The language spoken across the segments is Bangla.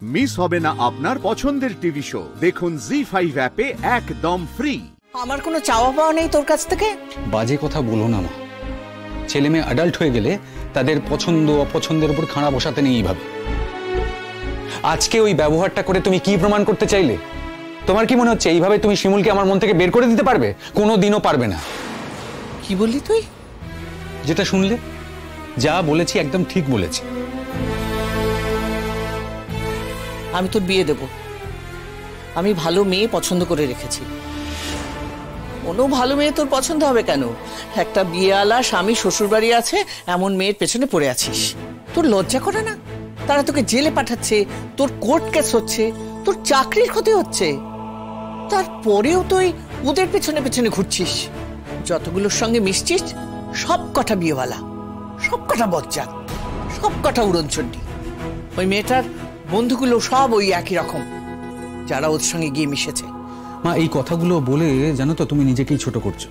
মিস হবে না আপনার পছন্দের টিভি শো। দেখুন জি5 অ্যাপে একদম ফ্রি। আমার কোনো চাওয়া পাওয়া নেই তোর কাছ থেকে। বাজে কথা বলো না মা। ছেলে মেয়ে অ্যাডাল্ট হয়ে গেলে তাদের পছন্দ অপছন্দের উপর খাড়া বসাতে নেই এইভাবে। আজকে ওই ব্যবহারটা করে তুমি কি প্রমাণ করতে চাইলে? তোমার কি মনে হচ্ছে এইভাবে তুমি শিমুলকে আমার মন থেকে বের করে দিতে পারবে? কোনোদিনও পারবে না। কি বললি তুই? যেটা শুনলে, যা বলেছি একদম ঠিক বলেছি। আমি তোর বিয়ে দেব। আমি ভালো মেয়ে পছন্দ করে রেখেছি। কোনো ভালো মেয়ে তোর পছন্দ হবে কেন? একটা বিয়েওয়ালা স্বামী শ্বশুর বাড়ি আছে, এমন মেয়ের পেছনে পড়ে আছিস। তোর লজ্জা করে না? তারা তোকে জেলে পাঠাচ্ছে, তোর কোর্ট কেস হচ্ছে, তোর চাকরির ক্ষতি হচ্ছে, তারপরেও তুই ওদের পেছনে পেছনে ঘুরছিস। যতগুলোর সঙ্গে মিশছিস সব কটা বিয়েওয়ালা, সব কটা বজ্জাত, সব কটা উড়নচণ্ডী। ওই মেয়েটার বন্ধুগুলো সব ওই একই রকম, যারা ওর সঙ্গে গিয়ে মিশেছে। মা, এই কথাগুলো বলে জানো তো তুমি নিজেকেই ছোট করছো।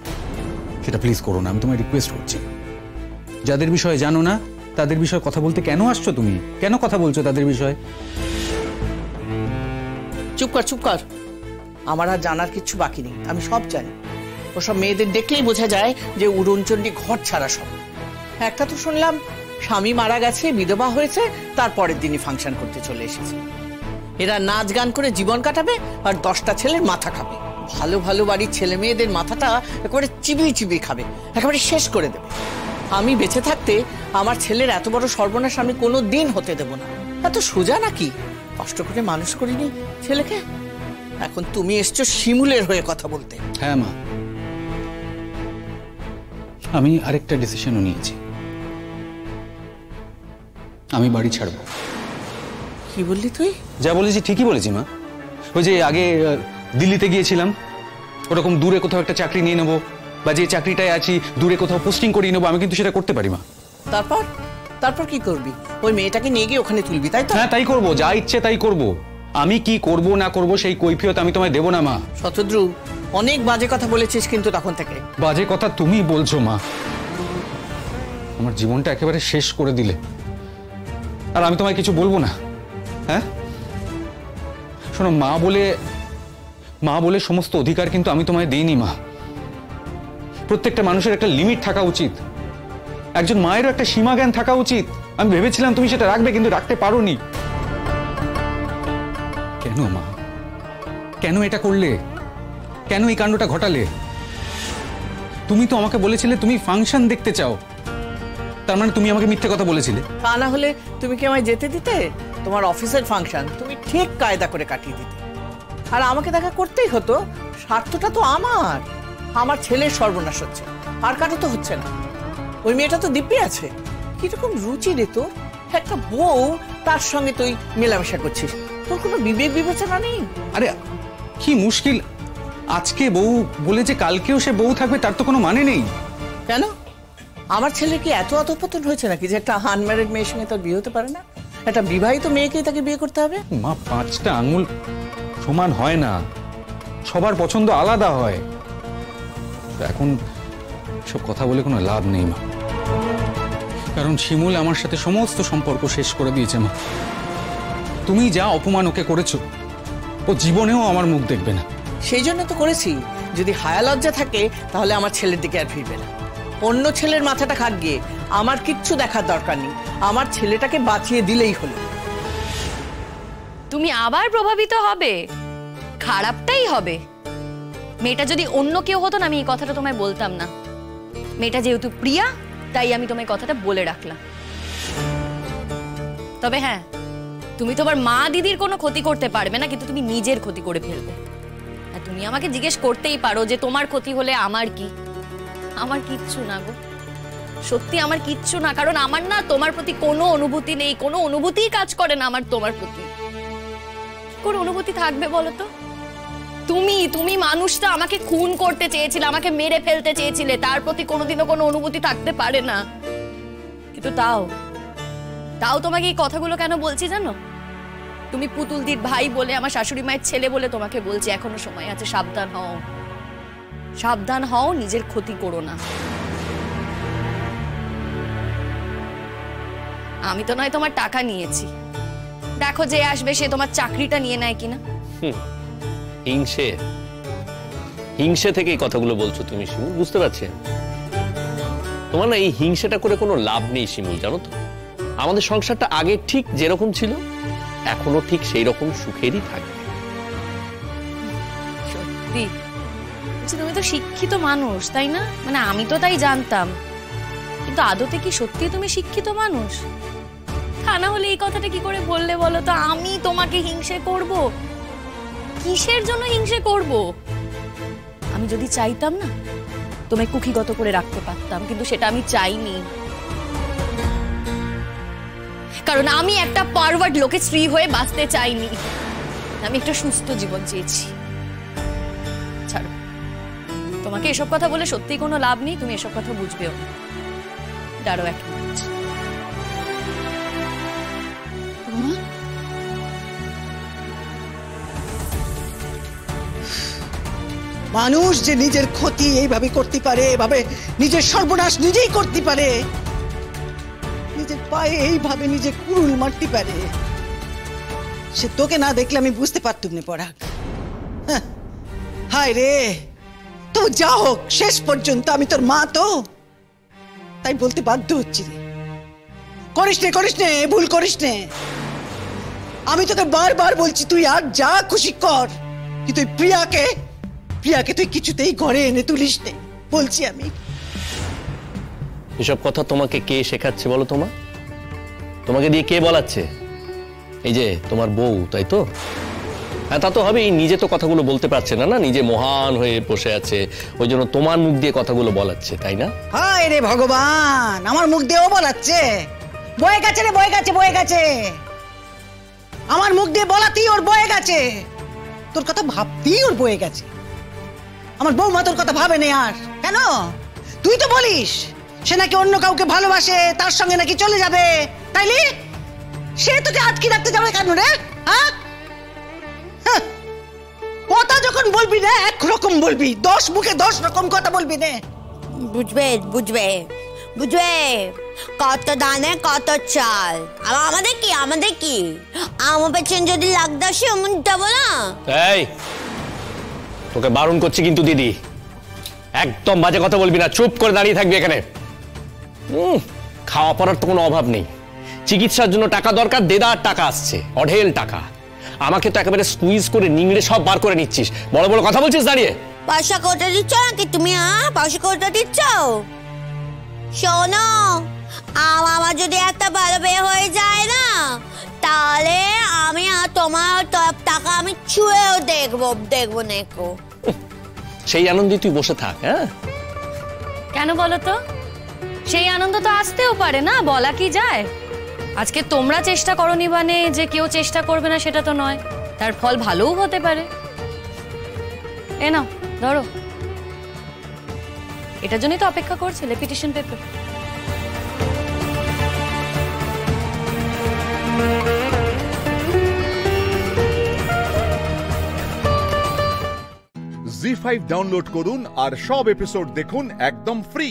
সেটা প্লিজ করো না, আমি তোমায় রিকোয়েস্ট করছি। যাদের বিষয়ে জানো না তাদের বিষয়ে কথা বলতে কেন আসছো তুমি? কেন কথা বলছো তাদের বিষয়ে? চুপ কর, চুপ কর। আমার আর জানার কিছু বাকি নেই, আমি সব জানি। ওসব মেয়েদের দেখলেই বোঝা যায় যে উড়নচণ্ডী ঘর ছাড়া সব। একটা তো শুনলাম স্বামী মারা গেছে, বিধবা হয়েছে, তারপরের দিনই ফাংশন করতে চলে এসেছে। এরা নাচ গান করে জীবন কাটাবে আর 10টা ছেলের মাথা খাবে। ভালো ভালো বাড়ির ছেলে মেয়েদের মাথাটা একেবারে চিবিয়ে চিবিয়ে খাবে, একেবারে শেষ করে দেবে। আমি বেঁচে থাকতে আমার ছেলের এত বড় সর্বনাশ আমি কোনো দিন হতে দেব না। এত সোজা নাকি? কষ্ট করে মানুষ করিনি ছেলেকে, এখন তুমি এসছো শিমুলের হয়ে কথা বলতে। হ্যাঁ মা, আমি আরেকটা ডিসিশনও নিয়েছি। আমি বাড়ি ছাড়বো। কি বললি তুই? যা বলেছি ঠিকই বলেছি মা। ওই যে আগে দিল্লিতে গিয়েছিলাম, ওরকম দূরে কোথাও একটা চাকরি নিয়ে নেবো, বা যে চাকরিটায় আছি দূরে কোথাও পোস্টিং করিয়ে নেবো, আমি কিন্তু সেটা করতে পারি মা। তারপর তারপর কি করবি? ওই মেয়েটাকে নিয়ে গিয়ে ওখানে তুলবি, তাই তো? হ্যাঁ, তাই করবো, যা ইচ্ছে তাই করবো। আমি কি করব না করব সেই কৈফিয়ত আমি তোমায় দেবো না মা। শতদ্রু, অনেক বাজে কথা বলেছিস কিন্তু তখন থেকে। বাজে কথা তুমি বলছো মা। আমার জীবনটা একেবারে শেষ করে দিলে, আর আমি তোমায় কিছু বলবো না? হ্যাঁ শোনো, মা বলে সমস্ত অধিকার কিন্তু আমি তোমায় দিইনি মা। প্রত্যেকটা মানুষের একটা লিমিট থাকা উচিত, একজন মায়েরও একটা সীমা জ্ঞান থাকা উচিত। আমি ভেবেছিলাম তুমি সেটা রাখবে, কিন্তু রাখতে পারোনি। কেন মা? কেন এটা করলে? কেন এই কাণ্ডটা ঘটালে? তুমি তো আমাকে বলেছিলে তুমি ফাংশন দেখতে চাও, তার মানে তুমি আমাকে মিথ্যে কথা বলেছিলে। তা না হলে তুমি কি আমায় যেতে দিতে? তোমার অফিসের ফাংশন তুমি ঠিক কায়দা করে কাটিয়ে দিতে, আর আমাকে দেখা করতেই হতো। স্বার্থটা তো আমার ছেলের সর্বনাশ হচ্ছে, আর কারো তো হচ্ছে না। ওই মেয়েটা তো দিব্যি আছে। কিরকম রুচি রে তোর! একটা বউ, তার সঙ্গে তুই মেলামেশা করছিস, তোর কোনো বিবেক বিবেচনা নেই? আরে কি মুশকিল, আজকে বউ বলে যে কালকেও সে বউ থাকবে তার তো কোনো মানে নেই। কেন? আমার ছেলের কি এত অধঃপতন হয়েছে নাকি যে একটা আনম্যারিড মেয়ের সঙ্গে তার বিয়ে হতে পারে না? একটা বিবাহিত মেয়েকেই তাকে বিয়ে করতে হবে? মা, 5টা আঙুল সমান হয় না, সবার পছন্দ আলাদা হয়। এখন সব কথা বলে কোনো লাভ নেই মা, কারণ শিমুল আমার সাথে সমস্ত সম্পর্ক শেষ করে দিয়েছে মা। তুমি যা অপমান ওকে করেছো, ও জীবনেও আমার মুখ দেখবে না। সেই জন্য তো করেছি, যদি হায়া লজ্জা থাকে তাহলে আমার ছেলের দিকে আর ফিরবে না। অন্য ছেলের মাথাটা খাক গিয়ে আমার কিচ্ছু দেখার দরকার নেই, আমার ছেলেটাকে বাঁচিয়ে দিলেই হলো। তুমি আবার প্রভাবিত হবে, খারাপটাই হবে। মেয়েটা যদি অন্য কেউ হতো না, আমি এই কথাটা তোমায় বলতাম না। মেয়েটা যেহেতু প্রিয়া, তাই আমি তোমায় কথাটা বলে রাখলাম। তবে হ্যাঁ, তুমি তোমার মা দিদির কোনো ক্ষতি করতে পারবে না, কিন্তু তুমি নিজের ক্ষতি করে ফেলবে। আর তুমি আমাকে জিজ্ঞেস করতেই পারো যে তোমার ক্ষতি হলে আমার কি? আমার কিচ্ছু না গো, সত্যি আমার কিচ্ছু না। কারণ আমার না তোমার প্রতি কোনো অনুভূতি নেই, কোনো অনুভূতিই কাজ করে না আমার তোমার প্রতি। কোন অনুভূতি থাকবে বলো তো? তুমি মানুষটা আমাকে খুন করতে চেয়েছিলে, আমাকে মেরে ফেলতে চেয়েছিলে, তার প্রতি কোনোদিনও কোনো অনুভূতি থাকতে পারে না। কিন্তু তাও তোমাকে এই কথাগুলো কেন বলছি জানো? তুমি পুতুলদির ভাই বলে, আমার শাশুড়ি মায়ের ছেলে বলে তোমাকে বলছি, এখনো সময় আছে, সাবধান হও, সাবধান হও, নিজের ক্ষতি করো না। আমি তো নয় তোমার টাকা নিয়েছি, দেখো যে আসবে সে তোমার চাকরিটা নিয়ে নেয় কিনা। হিংসে হিংসে থেকে এই কথাগুলো বলছো তুমি শিমুল, বুঝতে পারছি। তোমার না এই হিংসেটা করে কোনো লাভ নেই শিমুল, জানো তো। আমাদের সংসারটা আগে ঠিক যেরকম ছিল এখনো ঠিক সেই রকম সুখেরই থাকবে। সত্যি তুমি তো শিক্ষিত মানুষ, তাই না? মানে আমি তো তাই জানতাম, কিন্তু আদতে কি সত্যি তুমি শিক্ষিত মানুষ? তা না হলে এই কথাটা কি করে বললে বলো তো? আমি তোমাকে হিংসে করব? কিসের জন্য হিংসে করব? আমি যদি চাইতাম না তোমায় কুকিগত করে রাখতে পারতাম, কিন্তু সেটা আমি চাইনি। কারণ আমি একটা পারভার্ট লোকের স্ত্রী হয়ে বাঁচতে চাইনি। আমি একটা সুস্থ জীবন চেয়েছি। ছাড়ো, তোমাকে এসব কথা বলে সত্যি কোনো লাভ নেই, তুমি এসব কথা বুঝবেও না। দাঁড়াও এক মিনিট। মানুষ যে নিজের ক্ষতি এইভাবে করতে পারে, এভাবে নিজের সর্বনাশ নিজেই করতে পারে, নিজের পায়ে এইভাবে নিজে কুড়ুল মারতে পারে, সে তোকে না দেখলে আমি বুঝতে পারতুম না পরাগ। হায় রে, তো যা হোক শেষ পর্যন্ত আমি তোর মা, তো তাই বলতে বাধ্য হচ্ছি রে। করিস নে, ভুল করিস নে। আমি তোকে বারবার বলছি তুই আর যা খুশি কর, কিন্তু প্রিয়াকে তুই কিছুতেই ঘরে এনে তুলিস নে, বলছি আমি। এসব কথা তোমাকে কে শেখাচ্ছে বলো? তোমাকে দিয়ে কে বলাচ্ছে? এই যে তোমার বউ, তাই তো? হ্যাঁ, তা তো হবেই। নিজে তো কথাগুলো বলতে পারছে না, নিজে মহান হয়ে বসে আছে, ওই জন্য তোমার মুখ দিয়ে কথাগুলো বলাচ্ছে, তাই না? হায় রে ভগবান, আমার মুখ দিয়েও বলাচ্ছে? বয়ে গেছে রে, বয়ে গেছে। আমার মুখ দিয়ে বলাতেই ওর বয়ে গেছে, তোর কথা ভাবতেই ওর বয়ে গেছে। আমার বৌমা তোর কথা ভাবে না আর। কেন? তুই তো বলিস সে নাকি অন্য কাউকে ভালোবাসে, তার সঙ্গে নাকি চলে যাবে, তাইলে সে তোকে আটকে রাখতে যাবে কেন রে? কথা যখন বলবি না একরকম বলবি, 10 মুখে 10 রকম কথা বলবি না। বুঝবে কত দানে কত চাল। আমাদের কি আমার পেছন যদি লাগদাসে এমন যাবো না। এই, তোকে বারণ করছি কিন্তু দিদি, একদম বাজে কথা বলবি না, চুপ করে দাঁড়িয়ে থাকবি এখানে। খাওয়া পড়ার তো কোনো অভাব নেই, চিকিৎসার জন্য টাকা দরকার, দেদার টাকা আসছে, অঢেল টাকা। আমাকে তো একেবারে স্কুইজ করে নিংড়ে সব বার করে নিচ্ছিস, বড় বড় কথা বলছিস দাঁড়িয়ে। পয়সা কোটা দিচ্ছ নাকি তুমি? পয়সা কোটা দিচ্ছ? শোনো, আমার যদি একটা ভালো বিয়ে হয়ে যায় না, তাহলে আমি আর তোমার টাকা আমি ছুঁয়েও দেখবো নেকো। সেই আনন্দে তুই বসে থাক। হ্যাঁ, কেন বলো তো? সেই আনন্দ তো আসতেও পারে না, বলা কি যায়। আজকে তোমরা চেষ্টা করনি মানে যে কেউ চেষ্টা করবে না সেটা তো নয়, তার ফল ভালোও হতে পারে। এ নাও ধরো, এটার জন্যই তো অপেক্ষা করছিলে, পিটিশন পেপার। জি5 ডাউনলোড করুন আর সব এপিসোড দেখুন একদম ফ্রি।